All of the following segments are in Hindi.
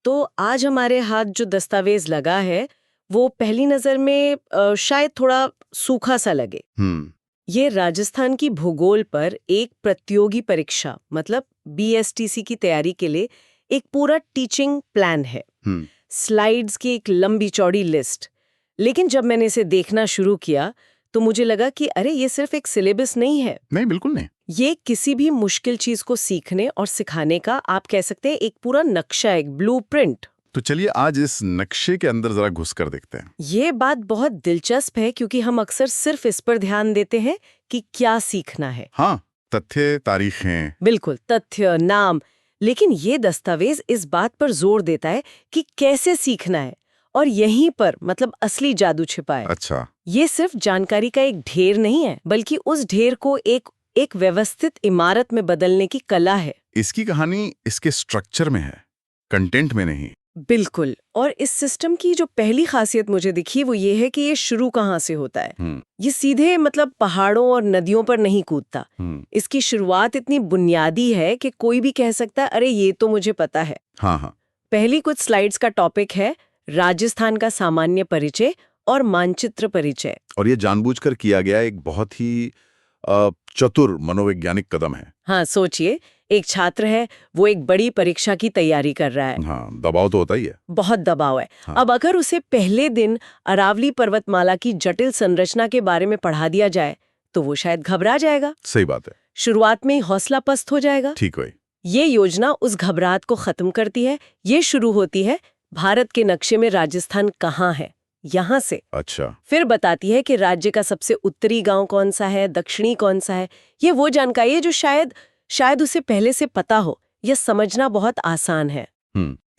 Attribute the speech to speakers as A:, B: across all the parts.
A: तो आज हमारे हाथ जो दस्तावेज लगा है वो पहली नजर में शायद थोड़ा सूखा सा लगे। ये राजस्थान की भूगोल पर एक प्रतियोगी परीक्षा मतलब बीएसटीसी की तैयारी के लिए एक पूरा टीचिंग प्लान है। स्लाइड्स की एक लंबी चौड़ी लिस्ट। लेकिन जब मैंने इसे देखना शुरू किया तो मुझे लगा कि अरे ये सिर्फ एक सिलेबस नहीं है।
B: नहीं, बिल्कुल नहीं।
A: ये किसी भी मुश्किल चीज को सीखने और सिखाने का आप कह सकते हैं एक पूरा नक्शा, एक ब्लूप्रिंट।
B: तो चलिए आज इस नक्शे के अंदर जरा घुस कर देखते हैं।
A: ये बात बहुत दिलचस्प है क्योंकि हम अक्सर सिर्फ इस पर ध्यान देते हैं कि क्या सीखना है।
B: हाँ, तथ्य, तारीखें।
A: बिल्कुल, तथ्य, नाम। लेकिन ये दस्तावेज इस बात पर जोर देता है कि कैसे सीखना है और यहीं पर मतलब असली जादू छिपा है।
B: अच्छा।
A: ये सिर्फ जानकारी का एक ढेर नहीं है बल्कि उस ढेर को एक व्यवस्थित इमारत में बदलने की कला है।
B: इसकी कहानी इसके स्ट्रक्चर में है, कंटेंट में नहीं।
A: बिल्कुल। और इस सिस्टम की जो पहली खासियत मुझे दिखी वो ये है कि ये शुरू कहाँ से होता है। ये सीधे मतलब पहाड़ों और नदियों पर नहीं कूदता। इसकी शुरुआत इतनी बुनियादी है कि कोई भी कह सकता है अरे ये तो मुझे पता है।
B: हाँ।
A: पहली कुछ स्लाइड्स का टॉपिक है राजस्थान का सामान्य परिचय और मानचित्र परिचय।
B: और ये जानबूझकर किया गया एक बहुत ही चतुर मनोवैज्ञानिक कदम है।
A: हाँ, सोचिए एक छात्र है, वो एक बड़ी परीक्षा की तैयारी कर रहा है।
B: हाँ, दबाव तो होता ही है।
A: बहुत दबाव है।
B: हाँ।
A: अब अगर उसे पहले दिन अरावली पर्वतमाला की जटिल संरचना के बारे में पढ़ा दिया जाए तो वो शायद घबरा जाएगा।
B: सही बात है।
A: शुरुआत में ही हौसला पस्त हो जाएगा।
B: ठीक है।
A: ये योजना उस घबराहट को खत्म करती है। ये शुरू होती है भारत के नक्शे में राजस्थान कहाँ है, यहाँ से।
B: अच्छा।
A: फिर बताती है कि राज्य का सबसे उत्तरी गांव कौन सा है, दक्षिणी कौन सा है। ये वो जानकारी है जो शायद उसे पहले से पता हो। यह समझना बहुत आसान है।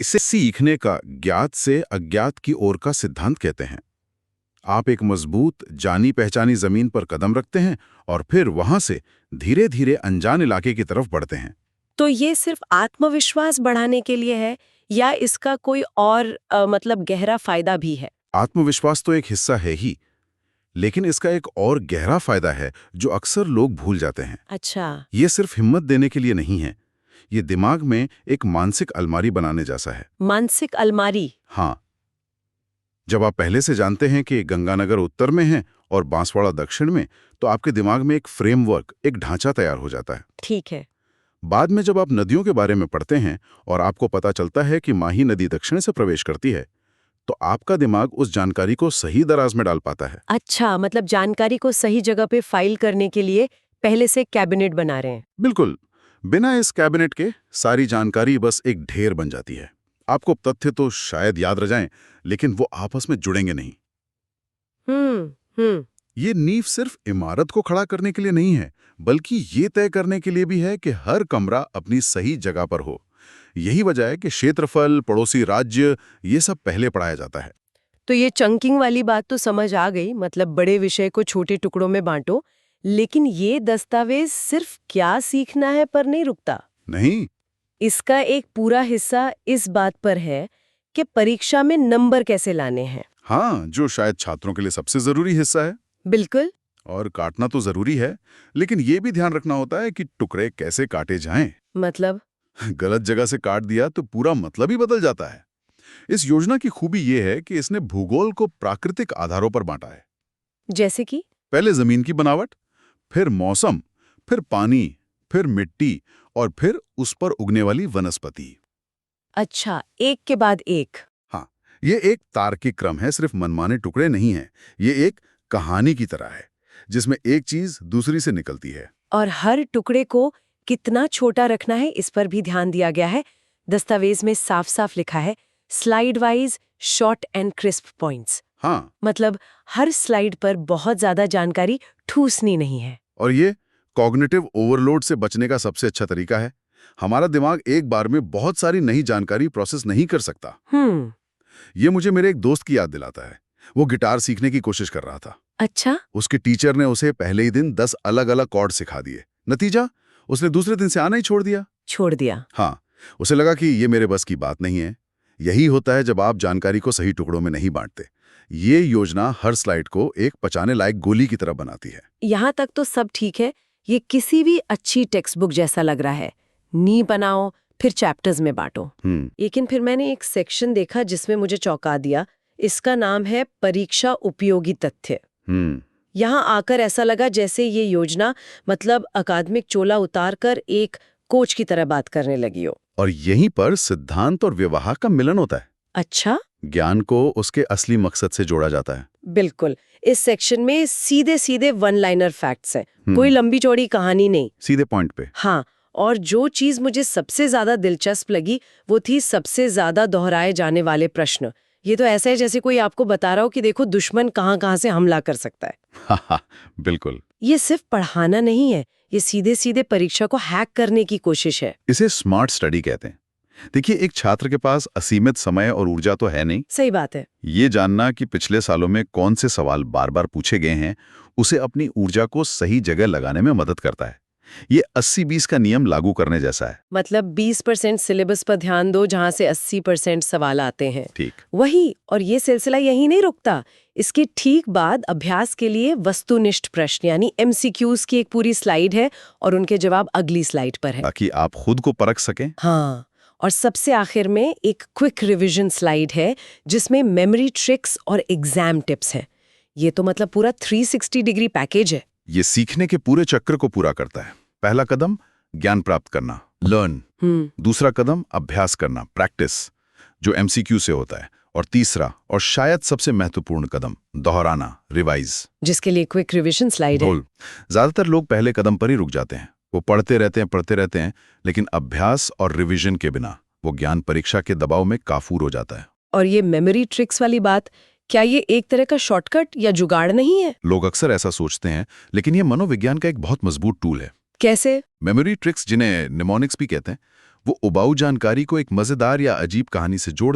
B: इसे सीखने का ज्ञात से अज्ञात की ओर का सिद्धांत कहते हैं। आप एक मजबूत जानी पहचानी जमीन पर कदम रखते हैं और फिर वहां से धीरे धीरे अनजान इलाके की तरफ बढ़ते हैं।
A: तो ये सिर्फ आत्मविश्वास बढ़ाने के लिए है या इसका कोई और मतलब गहरा फायदा भी है?
B: आत्मविश्वास तो एक हिस्सा है ही, लेकिन इसका एक और गहरा फायदा है जो अक्सर लोग भूल जाते हैं।
A: अच्छा।
B: ये सिर्फ हिम्मत देने के लिए नहीं है, ये दिमाग में एक मानसिक अलमारी बनाने जैसा है।
A: मानसिक अलमारी?
B: हाँ। जब आप पहले से जानते हैं कि गंगानगर उत्तर में है और बांसवाड़ा दक्षिण में, तो आपके दिमाग में एक फ्रेमवर्क, एक ढांचा तैयार हो जाता है।
A: ठीक है।
B: बाद में जब आप नदियों के बारे में पढ़ते हैं और आपको पता चलता है कि माही नदी दक्षिण से प्रवेश करती है, तो आपका दिमाग उस जानकारी को सही दराज में डाल पाता है।
A: अच्छा, मतलब जानकारी को सही जगह पे फाइल करने के लिए पहले से कैबिनेट बना रहे हैं।
B: बिल्कुल। बिना इस कैबिनेट के सारी जानकारी बस एक ढेर बन जाती है। आपको तथ्य तो शायद याद रह जाएं, लेकिन वो आपस में जुड़ेंगे नहीं। ये नींव सिर्फ इमारत को खड़ा करने के लिए नहीं है, बल्कि ये तय करने के लिए भी है कि हर कमरा अपनी सही जगह पर हो। यही वजह है कि क्षेत्रफल, पड़ोसी राज्य, ये सब पहले पढ़ाया जाता है।
A: तो ये चंकिंग वाली बात तो समझ आ गई, मतलब बड़े विषय को छोटे टुकड़ों में बांटो। लेकिन ये दस्तावेज सिर्फ क्या सीखना है पर नहीं रुकता।
B: नहीं,
A: इसका एक पूरा हिस्सा इस बात पर है कि परीक्षा में नंबर कैसे लाने हैं।
B: हाँ, जो शायद छात्रों के लिए सबसे जरूरी हिस्सा है।
A: बिल्कुल।
B: और काटना तो जरूरी है, लेकिन ये भी ध्यान रखना होता है कि टुकड़े कैसे काटे जाएं।
A: मतलब?
B: गलत जगह से काट दिया तो पूरा मतलब ही बदल जाता है। इस योजना की खूबी ये है कि इसने भूगोल को प्राकृतिक आधारों पर बांटा है।
A: जैसे कि?
B: पहले जमीन की बनावट, फिर मौसम, फिर पानी, फिर मिट्टी और फिर उस पर उगने वाली वनस्पति।
A: अच्छा, एक के बाद एक।
B: हाँ, ये एक तार्किक क्रम है, सिर्फ मनमाने टुकड़े नहीं हैं। ये एक कहानी की तरह है जिसमें एक चीज दूसरी से निकलती है।
A: और हर टुकड़े को कितना छोटा रखना है इस पर भी ध्यान दिया गया है। दस्तावेज में साफ साफ लिखा है slide wise short and crisp points.
B: हाँ।
A: मतलब हर स्लाइड पर बहुत ज्यादा जानकारी ठूसनी नहीं है।
B: और ये कॉग्निटिव ओवरलोड से बचने का सबसे अच्छा तरीका है। हमारा दिमाग एक बार में बहुत सारी नई जानकारी प्रोसेस नहीं कर सकता। ये मुझे मेरे एक दोस्त की याद दिलाता है। वो गिटार सीखने की कोशिश कर रहा था।
A: अच्छा?
B: उसके टीचर ने उसे पहले ही दिन 10 अलग अलग कॉर्ड सिखा दिए। नतीजा, उसने दूसरे दिन से आना ही छोड़ दिया। हाँ, उसे लगा कि ये मेरे बस की बात नहीं है। यही होता है जब आप जानकारी को सही टुकड़ों में नहीं बांटते। ये योजना हर स्लाइड को एक पचाने लायक गोली की तरह बनाती है।
A: यहाँ तक तो सब ठीक है। ये किसी भी अच्छी टेक्स्ट बुक जैसा लग रहा है। नी बनाओ, फिर चैप्टर्स में बांटो। लेकिन फिर मैंने एक सेक्शन देखा जिसमें मुझे चौंका दिया। इसका नाम है परीक्षा उपयोगी तथ्य। यहाँ आकर ऐसा लगा जैसे ये योजना मतलब अकादमिक चोला उतारकर एक कोच की तरह बात करने लगी हो।
B: और यहीं पर सिद्धांत और व्यवहार का मिलन होता है।
A: अच्छा,
B: ज्ञान को उसके असली मकसद से जोड़ा जाता है।
A: बिल्कुल। इस सेक्शन में सीधे सीधे वन लाइनर फैक्ट्स हैं, कोई लंबी चौड़ी कहानी नहीं,
B: सीधे पॉइंट पे।
A: हाँ, और जो चीज मुझे सबसे ज्यादा दिलचस्प लगी वो थी सबसे ज्यादा दोहराए जाने वाले प्रश्न। ये तो ऐसा है जैसे कोई आपको बता रहा हो कि देखो दुश्मन कहाँ से हमला कर सकता है।
B: बिल्कुल।
A: ये सिर्फ पढ़ाना नहीं है, ये सीधे सीधे परीक्षा को हैक करने की कोशिश है।
B: इसे स्मार्ट स्टडी कहते हैं। देखिए, एक छात्र के पास असीमित समय और ऊर्जा तो है नहीं।
A: सही बात है।
B: ये जानना कि पिछले सालों में कौन से सवाल बार बार पूछे गए हैं, उसे अपनी ऊर्जा को सही जगह लगाने में मदद करता है। ये 80-20 का नियम लागू करने जैसा है।
A: मतलब 20% सिलेबस पर ध्यान दो जहां से 80% सवाल आते हैं।
B: ठीक
A: वही, और ये सिलसिला यही नहीं रुकता। इसके ठीक बाद अभ्यास के लिए वस्तुनिष्ठ प्रश्न यानी MCQs की एक पूरी स्लाइड है और उनके जवाब अगली स्लाइड पर है,
B: ताकि आप खुद को परख सकें।
A: हाँ, और सबसे आखिर में एक क्विक रिवीजन स्लाइड है जिसमें मेमोरी ट्रिक्स और एग्जाम टिप्स हैं। ये तो मतलब पूरा 360 डिग्री पैकेज है।
B: ये सीखने के पूरे चक्र को पूरा करता है। पहला कदम ज्ञान प्राप्त करना, लर्न। दूसरा कदम अभ्यास करना, प्रैक्टिस, जो MCQ से होता है। और तीसरा और शायद सबसे महत्वपूर्ण कदम, दोहराना, रिवाइज,
A: जिसके लिए क्विक रिवीजन स्लाइड है।
B: ज्यादातर लोग पहले कदम पर ही रुक जाते हैं। वो पढ़ते रहते हैं, लेकिन अभ्यास और रिवीजन के बिना वो ज्ञान परीक्षा के दबाव में काफूर हो जाता है।
A: और ये मेमोरी ट्रिक्स वाली बात, क्या ये एक तरह का शॉर्टकट या जुगाड़ नहीं है?
B: लोग अक्सर ऐसा सोचते हैं, लेकिन ये मनोविज्ञान का एक बहुत मजबूत टूल है।
A: कैसे?
B: मेमोरी ट्रिक्स, जिन्हें निमोनिक्स भी कहते हैं, वो उबाऊ जानकारी को एक मजेदार या अजीब कहानी से जोड़